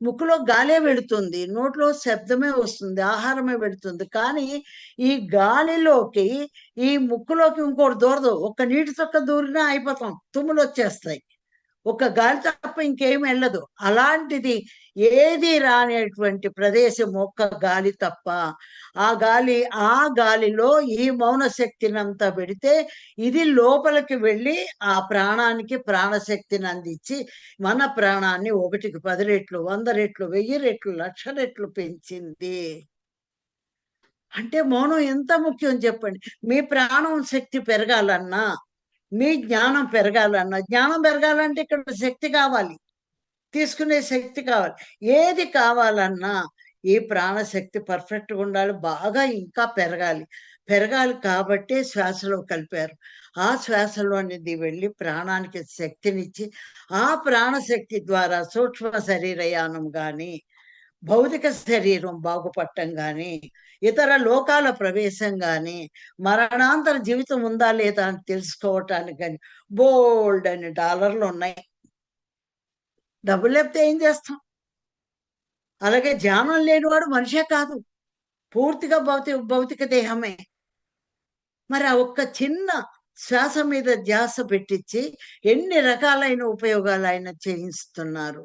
ముక్కులో గాలే వెళుతుంది. నోట్లో శబ్దమే వస్తుంది. ఆహారమే వెళుతుంది. కానీ ఈ గాలిలోకి, ఈ ముక్కులోకి ఇంకోటి దూరదు. ఒక్క నీటి చుక్క దూరినా అయిపోతాం. తుమ్ములొచ్చేస్తాయి. ఒక గాలి తప్ప ఇంకేమి వెళ్ళదు. అలాంటిది ఏది రానటువంటి ప్రదేశం ఒక్క గాలి తప్ప. ఆ గాలిలో ఈ మౌన శక్తినంతా పెడితే ఇది లోపలికి వెళ్ళి ఆ ప్రాణానికి ప్రాణశక్తిని అందించి మన ప్రాణాన్ని 1కి 10 రెట్లు, 100 రెట్లు, 1000 రెట్లు, 1,00,000 రెట్లు పెంచింది. అంటే మౌనం ఎంత ముఖ్యం చెప్పండి. మీ ప్రాణం శక్తి పెరగాలన్నా, మీ జ్ఞానం పెరగాలన్నా, జ్ఞానం పెరగాలంటే ఇక్కడ శక్తి కావాలి. తీసుకునే శక్తి కావాలి. ఏది కావాలన్నా ఈ ప్రాణశక్తి పర్ఫెక్ట్‌గా ఉండాలి. బాగా ఇంకా పెరగాలి. పెరగాలి కాబట్టే శ్వాసలో కలిపారు. ఆ శ్వాసలోనిది వెళ్ళి ప్రాణానికి శక్తినిచ్చి, ఆ ప్రాణశక్తి ద్వారా సూక్ష్మ శరీరయానం గాని, భౌతిక శరీరం బాగుపడటం గాని, ఇతర లోకాల ప్రవేశం గాని, మరణాంతర జీవితం ఉందా లేదా అని తెలుసుకోవటానికి గాని బోలెడన్ని డాలర్లున్నాయి. డబ్బులు లేకపోతే ఏం చేస్తాం? అలాగే ధ్యానం లేనివాడు మనిషే కాదు. పూర్తిగా భౌతిక దేహమే. మరి ఆ ఒక్క చిన్న శ్వాస మీద ధ్యాస పెట్టించి ఎన్ని రకాలైన ఉపయోగాలు ఆయన చేయిస్తున్నారు.